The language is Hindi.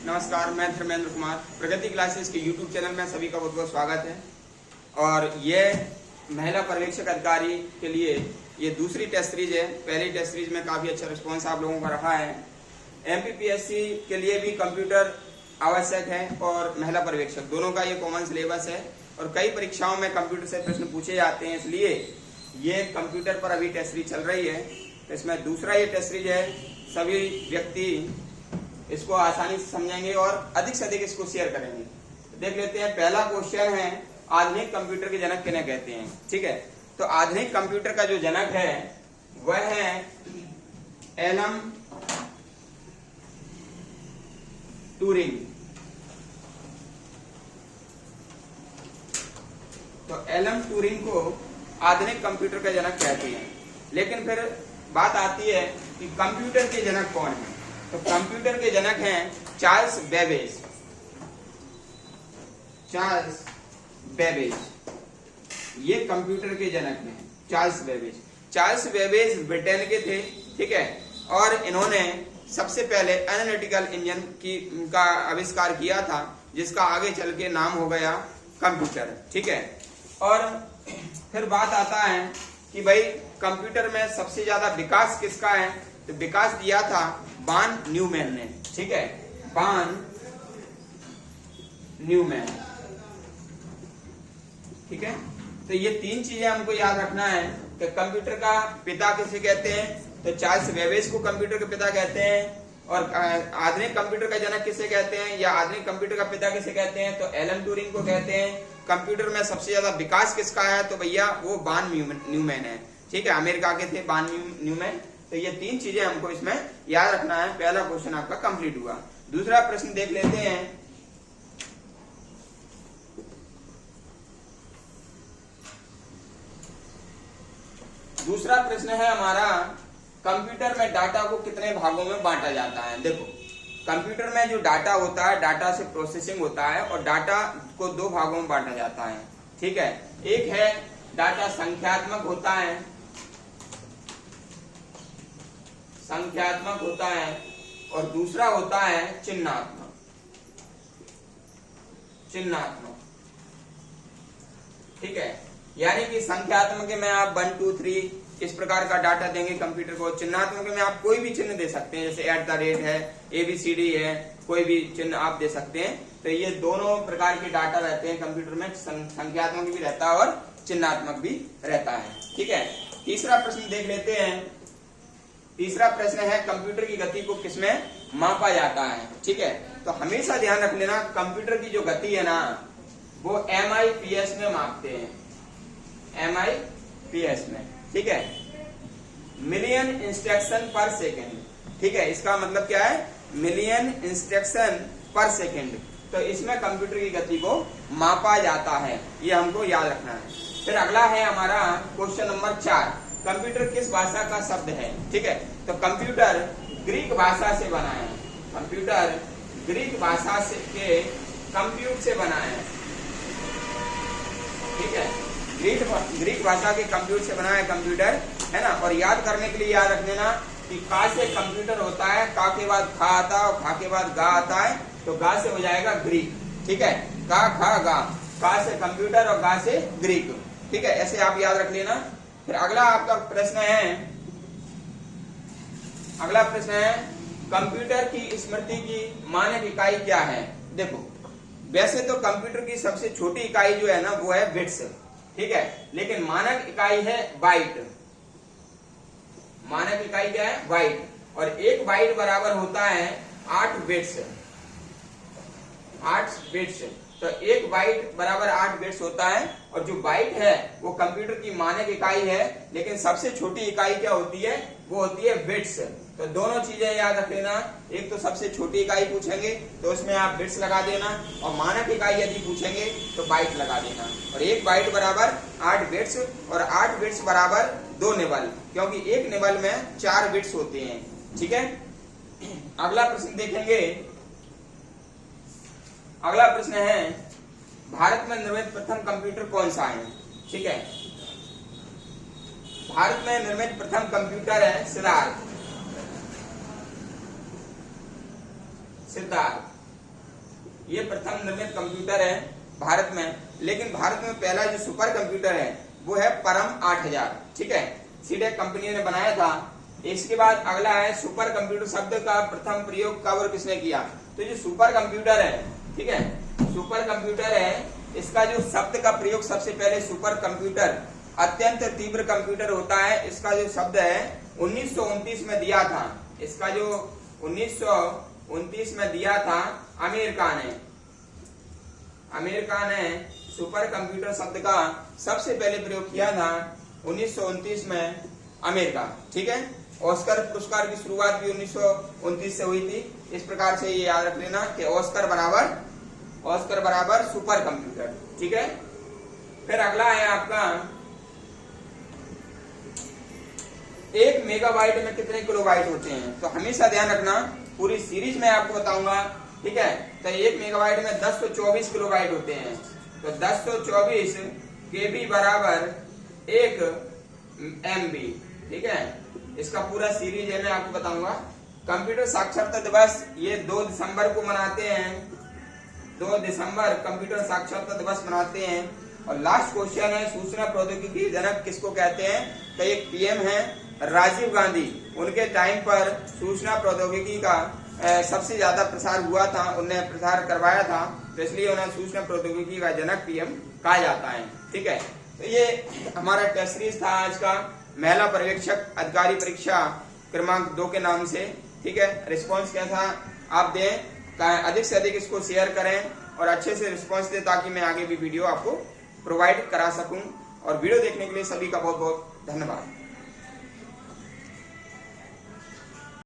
नमस्कार, मैं धर्मेंद्र कुमार। प्रगति क्लासेस के यूट्यूब चैनल में सभी का बहुत बहुत स्वागत है। और ये महिला पर्यवेक्षक अधिकारी के लिए ये दूसरी टेस्ट सीरीज है। पहली टेस्ट सीरीज में काफ़ी अच्छा रिस्पॉन्स आप लोगों का रहा है। एमपीपीएससी के लिए भी कंप्यूटर आवश्यक है और महिला पर्यवेक्षक दोनों का ये कॉमन सिलेबस है और कई परीक्षाओं में कंप्यूटर से प्रश्न पूछे जाते हैं, इसलिए ये कंप्यूटर पर अभी टेस्ट सीरीज चल रही है। इसमें दूसरा ये टेस्ट सीरीज है। सभी व्यक्ति इसको आसानी से समझेंगे और अधिक से अधिक इसको शेयर करेंगे। देख लेते हैं, पहला क्वेश्चन है, आधुनिक कंप्यूटर के जनक किन्हें कहते हैं। ठीक है, तो आधुनिक कंप्यूटर का जो जनक है वह है एलन ट्यूरिंग। तो एलन ट्यूरिंग को आधुनिक कंप्यूटर का जनक कहते हैं। लेकिन फिर बात आती है कि कंप्यूटर के जनक कौन है। तो कंप्यूटर के जनक हैं चार्ल्स बेबेज। चार्ल्स बेबेज ये कंप्यूटर के जनक हैं। Charles Babbage. Charles Babbage Britain के थे। ठीक है, और इन्होंने सबसे पहले एनालिटिकल इंजन का आविष्कार किया था, जिसका आगे चल के नाम हो गया कंप्यूटर। ठीक है, और फिर बात आता है कि भाई कंप्यूटर में सबसे ज्यादा विकास किसका है। तो विकास दिया था वान न्यूमैन ने। ठीक है, वान न्यूमैन। ठीक है, तो ये तीन चीजें हमको याद रखना है कि कंप्यूटर का पिता किसे कहते हैं। तो चार्ल्स बेबेज को कंप्यूटर के पिता कहते हैं। और आधुनिक कंप्यूटर का जनक किसे कहते हैं या आधुनिक कंप्यूटर का पिता किसे कहते हैं। तो एलन ट्यूरिंग को कहते हैं। कंप्यूटर में सबसे ज्यादा विकास किसका है, तो भैया वो वान न्यूमैन है। ठीक है, अमेरिका के थे वान न्यूमैन। तो ये तीन चीजें हमको इसमें याद रखना है। पहला क्वेश्चन आपका कंप्लीट हुआ। दूसरा प्रश्न देख लेते हैं। दूसरा प्रश्न है हमारा, कंप्यूटर में डाटा को कितने भागों में बांटा जाता है। देखो, कंप्यूटर में जो डाटा होता है, डाटा से प्रोसेसिंग होता है और डाटा को दो भागों में बांटा जाता है। ठीक है, एक है डाटा संख्यात्मक होता है, संख्यात्मक होता है, और दूसरा होता है चिन्हात्मक। चिन्हात्मक। ठीक है, यानी कि संख्यात्मक में आप 1 2 3 इस प्रकार का डाटा देंगे कंप्यूटर को। चिन्हात्मक में आप कोई भी चिन्ह दे सकते हैं, जैसे @ है, ABCD है, कोई भी चिन्ह आप दे सकते हैं। तो ये दोनों प्रकार के डाटा रहते हैं कंप्यूटर में, संख्यात्मक भी रहता है और चिन्हात्मक भी रहता है। ठीक है, तीसरा प्रश्न देख लेते हैं। तीसरा प्रश्न है, कंप्यूटर की गति को किसमें मापा जाता है। ठीक है, तो हमेशा ध्यान रख लेना, कंप्यूटर की जो गति है ना, वो MIPS में मापते हैं। MIPS में। ठीक है, मिलियन इंस्ट्रक्शन पर सेकेंड। ठीक है, इसका मतलब क्या है, मिलियन इंस्ट्रक्शन पर सेकेंड। तो इसमें कंप्यूटर की गति को मापा जाता है, ये हमको याद रखना है। फिर अगला है हमारा क्वेश्चन नंबर 4, कंप्यूटर किस भाषा का शब्द है। ठीक है, तो कंप्यूटर ग्रीक भाषा से बना है। कंप्यूटर ग्रीक भाषा से के कंप्यूट से बना है। ठीक है, ग्रीक भाषा के कंप्यूटर से बना है कंप्यूटर, है ना। और याद करने के लिए याद रख देना कि का से कंप्यूटर होता है, का के बाद खा आता है और खा के बाद गा आता है, तो गा से हो जाएगा ग्रीक। ठीक है, का खा गा, का से कंप्यूटर और गा से ग्रीक। ठीक है, ऐसे आप याद रख लेना। फिर अगला आपका प्रश्न है, अगला प्रश्न है, कंप्यूटर की स्मृति की मानक इकाई क्या है। देखो, वैसे तो कंप्यूटर की सबसे छोटी इकाई जो है ना, वो है बिट्स। ठीक है, लेकिन मानक इकाई है बाइट। मानक इकाई क्या है, बाइट। और एक बाइट बराबर होता है 8 बिट्स। 8 बिट्स। तो एक बाइट बराबर 8 बिट्स होता है। और जो बाइट है वो कंप्यूटर की मानक इकाई है, लेकिन सबसे छोटी इकाई क्या होती है, वो होती है बिट्स। तो दोनों चीजें याद रख लेना। एक तो सबसे छोटी इकाई पूछेंगे तो उसमें आप बिट्स लगा देना, और मानक इकाई यदि पूछेंगे तो बाइट लगा देना। और एक बाइट बराबर 8 बिट्स, और 8 बिट्स बराबर 2 निबल, क्योंकि एक निबल में 4 बिट्स होते हैं। ठीक है, अगला प्रश्न देखेंगे। अगला प्रश्न है, भारत में निर्मित प्रथम कंप्यूटर कौन सा है। ठीक है, भारत में निर्मित प्रथम कंप्यूटर है सिद्धार्थ। ये प्रथम निर्मित कंप्यूटर है भारत में, लेकिन भारत में पहला जो सुपर कंप्यूटर है वो है परम 8000, ठीक है, सीडेक कंपनी ने बनाया था। इसके बाद अगला है सुपर कंप्यूटर शब्द का प्रथम प्रयोग कब और किसने किया। तो जो सुपर कंप्यूटर है, ठीक है, सुपर कंप्यूटर है, इसका जो शब्द का प्रयोग सबसे पहले सुपर कंप्यूटर अत्यंत तीव्र कंप्यूटर होता है, इसका जो शब्द है 1929 में दिया था। इसका जो 1929 में दिया था अमेरिका ने सुपर कंप्यूटर शब्द का सबसे पहले प्रयोग किया था 1929 में अमेरिका, ठीक है। ऑस्कर पुरस्कार की शुरुआत भी 1929 से हुई थी। इस प्रकार से ये याद रख लेना कि ऑस्कर बराबर सुपर कंप्यूटर, ठीक है। फिर अगला है आपका 1 मेगाबाइट में कितने किलोबाइट होते हैं। तो हमेशा ध्यान रखना, पूरी सीरीज में आपको बताऊंगा, ठीक है। तो 1 मेगाबाइट में 1024 किलोबाइट होते हैं। तो 1024 केबी बराबर 1 MB, ठीक है। इसका पूरा सीरीज है, मैं आपको बताऊंगा। कंप्यूटर साक्षरता दिवस ये 2 दिसंबर को मनाते हैं, 2 दिसंबर कंप्यूटर साक्षरता दिवस मनाते हैं। और लास्ट क्वेश्चन है, सूचना प्रौद्योगिकी जनक किसको कहते हैं। तो एक PM है राजीव गांधी, उनके टाइम पर सूचना प्रौद्योगिकी का सबसे ज्यादा प्रसार हुआ था, उन्होंने प्रसार करवाया था, तो इसलिए उन्हें सूचना प्रौद्योगिकी का जनक PM कहा जाता है, ठीक है। तो ये हमारा टेस्ट सीरीज था आज का, महिला पर्यवेक्षक अधिकारी परीक्षा क्रमांक 2 के नाम से, ठीक है। रिस्पांस कैसा आप दें, अधिक से अधिक इसको शेयर करें और अच्छे से रिस्पांस दें, ताकि मैं आगे भी वीडियो आपको प्रोवाइड करा सकूं। और वीडियो देखने के लिए सभी का बहुत बहुत धन्यवाद।